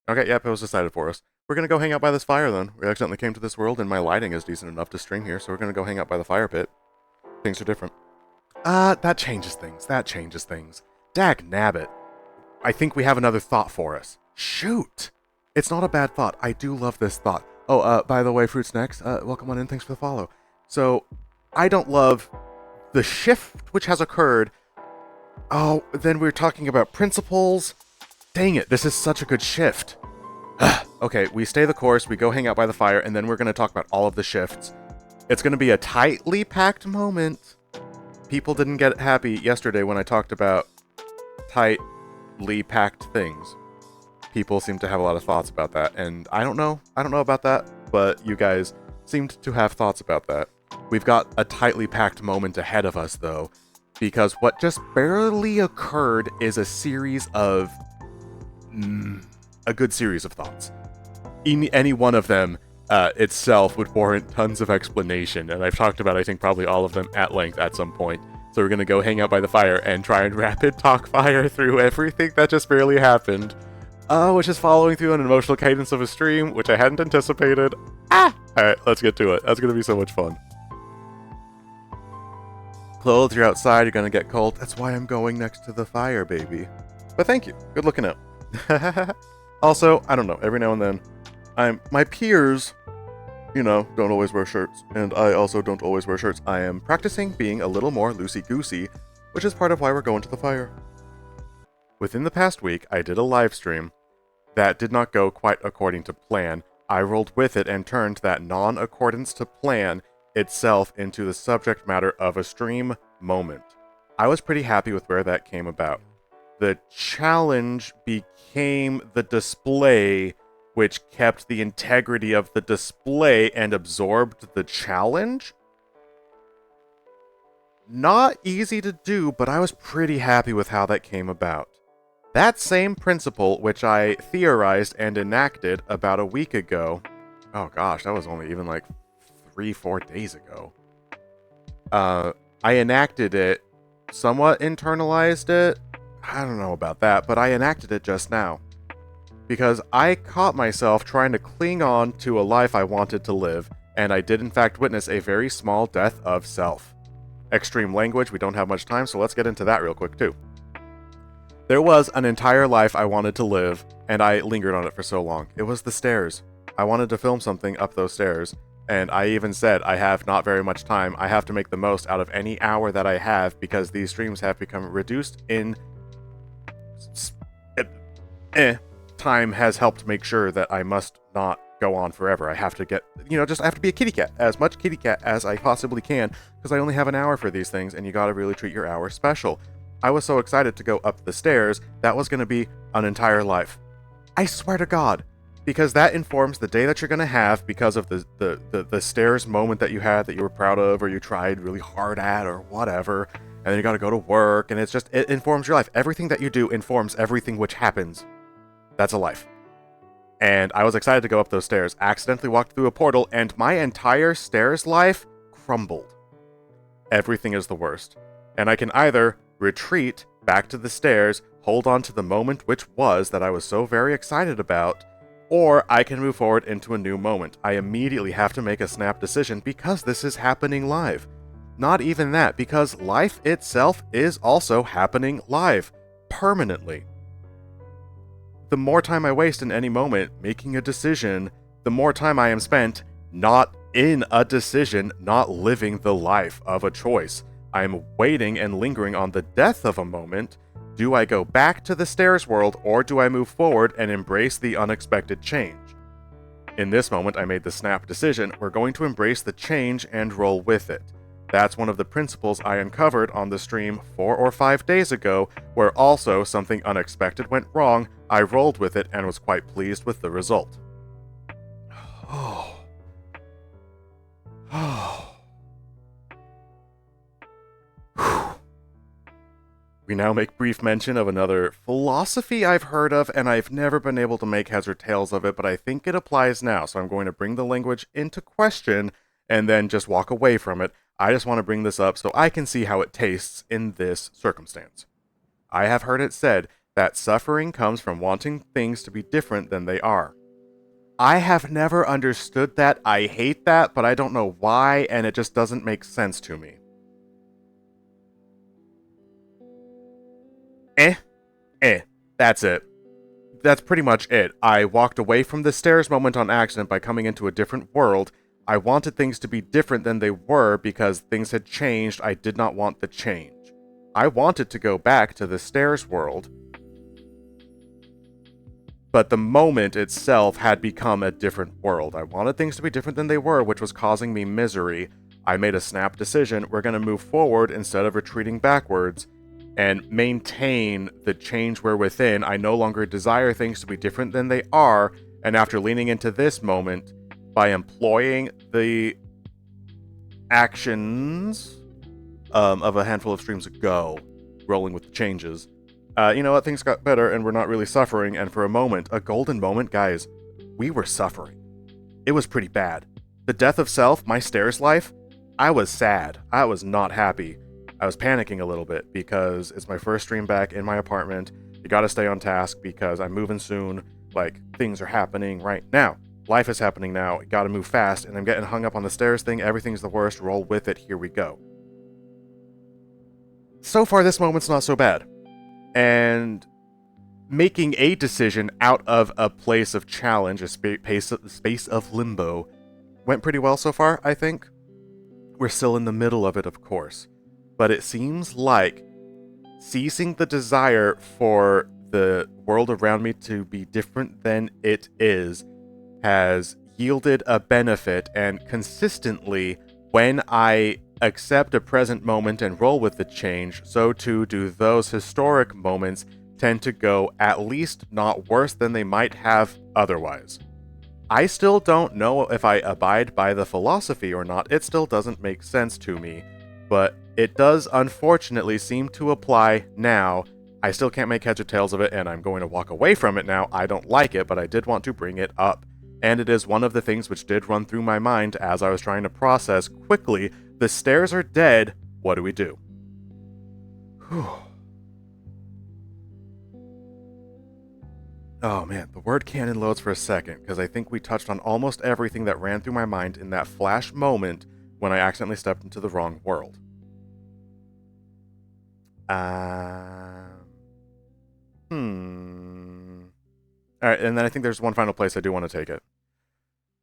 Okay, yep, it was decided for us. We're gonna go hang out by this fire then. We accidentally came to this world and my lighting is decent enough to stream here, so we're gonna go hang out by the fire pit. Things are different. That changes things. That changes things. Dag nabbit. I think we have another thought for us. Shoot! It's not a bad thought. I do love this thought. Oh, by the way, Fruit Snacks, welcome on in. Thanks for the follow. So, I don't love the shift which has occurred. Oh, then we're talking about principles. Dang it, this is such a good shift. Okay, we stay the course, we go hang out by the fire, and then we're going to talk about all of the shifts. It's going to be a tightly packed moment. People didn't get happy yesterday when I talked about tightly packed things. People seem to have a lot of thoughts about that, and I don't know about that, but you guys seemed to have thoughts about that. We've got a tightly packed moment ahead of us, though, because what just barely occurred is a series of... a good series of thoughts. Any one of them itself would warrant tons of explanation, and I've talked about, I think, probably all of them at length at some point. So we're going to go hang out by the fire and try and rapid talk fire through everything that just barely happened. Which is following through an emotional cadence of a stream, which I hadn't anticipated. Alright, let's get to it. That's going to be so much fun. Clothes, you're outside, you're going to get cold. That's why I'm going next to the fire, baby. But thank you. Good looking out. Also, I don't know, every now and then, my peers, don't always wear shirts, and I also don't always wear shirts. I am practicing being a little more loosey-goosey, which is part of why we're going to the fire. Within the past week, I did a live stream that did not go quite according to plan. I rolled with it and turned that non-accordance to plan itself into the subject matter of a stream moment. I was pretty happy with where that came about. The challenge became the display, which kept the integrity of the display and absorbed the challenge. Not easy to do, but I was pretty happy with how that came about. That same principle, which I theorized and enacted about a week ago, oh gosh, that was only even like 3-4 days ago. I enacted it, somewhat internalized it. I don't know about that, but I enacted it just now. Because I caught myself trying to cling on to a life I wanted to live, and I did in fact witness a very small death of self. Extreme language, we don't have much time, so let's get into that real quick too. There was an entire life I wanted to live, and I lingered on it for so long. It was the stairs. I wanted to film something up those stairs, and I even said I have not very much time. I have to make the most out of any hour that I have because these streams have become reduced in... Time has helped make sure that I must not go on forever. I have to get, I have to be a kitty cat, as much kitty cat as I possibly can, because I only have an hour for these things, and you gotta really treat your hour special. I was so excited to go up the stairs, that was gonna be an entire life. I swear to God, because that informs the day that you're gonna have because of the stairs moment that you had that you were proud of, or you tried really hard at, or whatever, and then you gotta go to work, and it informs your life. Everything that you do informs everything which happens. That's a life. And I was excited to go up those stairs, accidentally walked through a portal, and my entire stairs life crumbled. Everything is the worst. And I can either retreat back to the stairs, hold on to the moment which was that I was so very excited about, or I can move forward into a new moment. I immediately have to make a snap decision because this is happening live. Not even that, because life itself is also happening live, permanently. The more time I waste in any moment making a decision, the more time I am spent not in a decision, not living the life of a choice. I am waiting and lingering on the death of a moment. Do I go back to the stairs world, or do I move forward and embrace the unexpected change? In this moment, I made the snap decision. We're going to embrace the change and roll with it. That's one of the principles I uncovered on the stream 4 or 5 days ago, where also something unexpected went wrong. I rolled with it and was quite pleased with the result. We now make brief mention of another philosophy I've heard of, and I've never been able to make heads or tails of it, but I think it applies now, so I'm going to bring the language into question and then just walk away from it. I just want to bring this up so I can see how it tastes in this circumstance. I have heard it said that suffering comes from wanting things to be different than they are. I have never understood that. I hate that, but I don't know why, and it just doesn't make sense to me. That's it. That's pretty much it. I walked away from the stairs moment on accident by coming into a different world. I wanted things to be different than they were because things had changed. I did not want the change. I wanted to go back to the stairs world, but the moment itself had become a different world. I wanted things to be different than they were, which was causing me misery. I made a snap decision. We're going to move forward instead of retreating backwards and maintain the change we're within. I no longer desire things to be different than they are, and after leaning into this moment, by employing the actions of a handful of streams ago, rolling with the changes, you know what, things got better and we're not really suffering, and for a moment, a golden moment, guys, we were suffering. It was pretty bad. The death of self, my stairs life, I was sad. I was not happy. I was panicking a little bit because it's my first stream back in my apartment. You gotta stay on task because I'm moving soon. Like, things are happening right now. Life is happening now. Gotta move fast, and I'm getting hung up on the stairs thing. Everything's the worst. Roll with it. Here we go. So far, this moment's not so bad. And making a decision out of a place of challenge, a space of limbo, went pretty well so far, I think. We're still in the middle of it, of course. But it seems like ceasing the desire for the world around me to be different than it is has yielded a benefit, and consistently, when I accept a present moment and roll with the change, so too do those historic moments tend to go at least not worse than they might have otherwise. I still don't know if I abide by the philosophy or not. It still doesn't make sense to me, but it does unfortunately seem to apply now. I still can't make heads or tails of it, and I'm going to walk away from it now. I don't like it, but I did want to bring it up. And it is one of the things which did run through my mind as I was trying to process quickly, the stairs are dead, what do we do? Whew. Oh man, the word cannon loads for a second, because I think we touched on almost everything that ran through my mind in that flash moment when I accidentally stepped into the wrong world. Alright, and then I think there's one final place I do want to take it.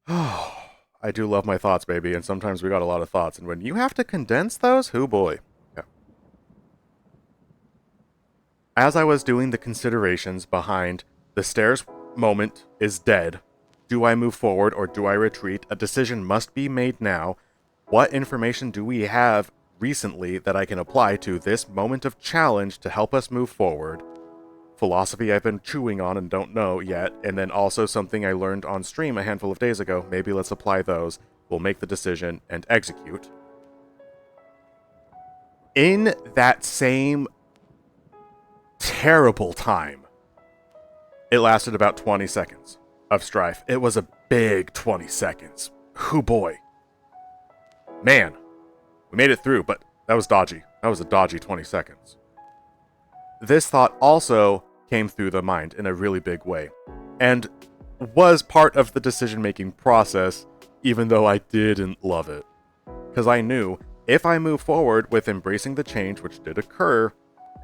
Oh, I do love my thoughts, baby, and sometimes we got a lot of thoughts, and when you have to condense those, hoo boy. Okay. As I was doing the considerations behind the stairs moment is dead, do I move forward or do I retreat? A decision must be made now. What information do we have recently that I can apply to this moment of challenge to help us move forward? Philosophy I've been chewing on and don't know yet, and then also something I learned on stream a handful of days ago. Maybe let's apply those. We'll make the decision and execute. In that same terrible time, it lasted about 20 seconds of strife. It was a big 20 seconds. Hoo boy. Man, we made it through, but that was dodgy. That was a dodgy 20 seconds. This thought also came through the mind in a really big way, and was part of the decision-making process, even though I didn't love it. Because I knew, if I move forward with embracing the change, which did occur,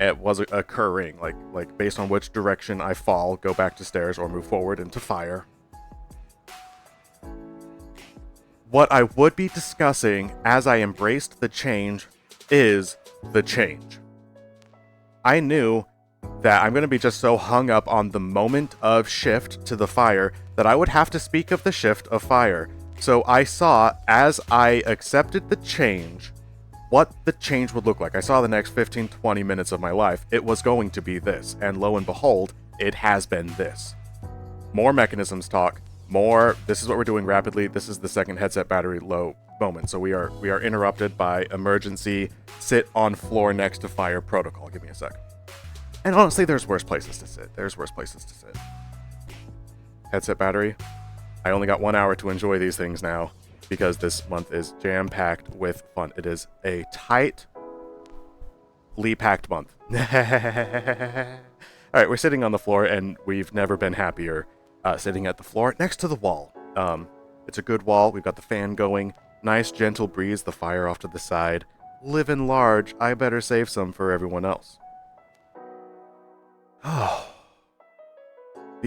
it was occurring, like based on which direction I fall, go back to stairs, or move forward into fire. What I would be discussing as I embraced the change is the change. I knew that I'm going to be just so hung up on the moment of shift to the fire that I would have to speak of the shift of fire. So I saw, as I accepted the change, what the change would look like. I saw the next 15-20 minutes of my life. It was going to be this, and lo and behold, it has been this. More mechanisms talk, more, this is what we're doing rapidly, this is the second headset battery low moment. So we are interrupted by emergency, sit on floor next to fire protocol. Give me a sec. And honestly, there's worse places to sit. Headset battery. I only got 1 hour to enjoy these things now, because this month is jam-packed with fun. It is a tightly packed month. All right, we're sitting on the floor, and we've never been happier sitting at the floor next to the wall. It's a good wall. We've got the fan going. Nice, gentle breeze, the fire off to the side. Living large. I better save some for everyone else. The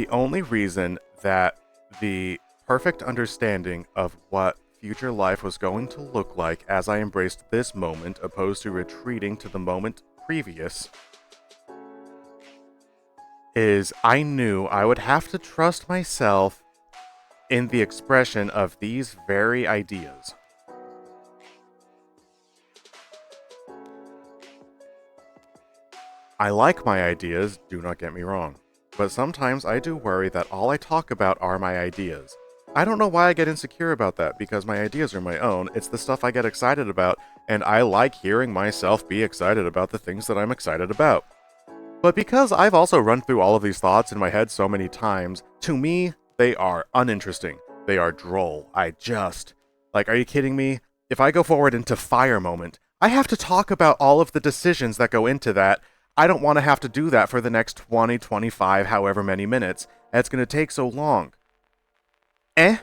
only reason that the perfect understanding of what future life was going to look like as I embraced this moment, opposed to retreating to the moment previous, is I knew I would have to trust myself in the expression of these very ideas. I like my ideas, do not get me wrong, but sometimes I do worry that all I talk about are my ideas. I don't know why I get insecure about that, because my ideas are my own. It's the stuff I get excited about, and I like hearing myself be excited about the things that I'm excited about. But because I've also run through all of these thoughts in my head so many times, to me, they are uninteresting. They are droll. Are you kidding me? If I go forward into fire moment, I have to talk about all of the decisions that go into that. I don't want to have to do that for the next 20, 25, however many minutes. That's going to take so long. Okay,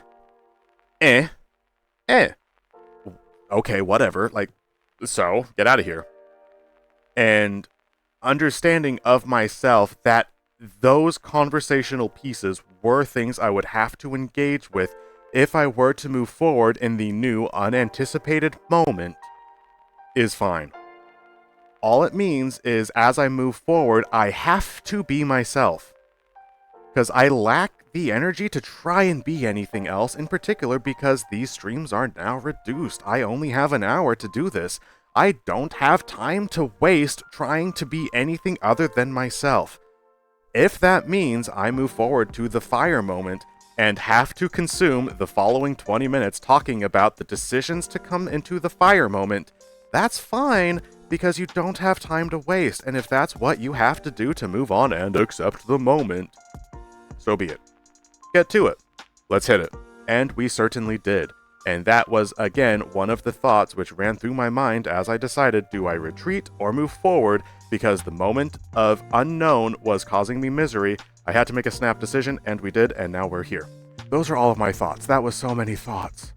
whatever. So, get out of here. And understanding of myself that those conversational pieces were things I would have to engage with if I were to move forward in the new, unanticipated moment is fine. All it means is as I move forward, I have to be myself. Because I lack the energy to try and be anything else, in particular because these streams are now reduced. I only have an hour to do this. I don't have time to waste trying to be anything other than myself. If that means I move forward to the fire moment and have to consume the following 20 minutes talking about the decisions to come into the fire moment, that's fine, because you don't have time to waste, and if that's what you have to do to move on and accept the moment, so be it. Get to it. Let's hit it. And we certainly did. And that was, again, one of the thoughts which ran through my mind as I decided, do I retreat or move forward? Because the moment of unknown was causing me misery. I had to make a snap decision, and we did, and now we're here. Those are all of my thoughts. That was so many thoughts.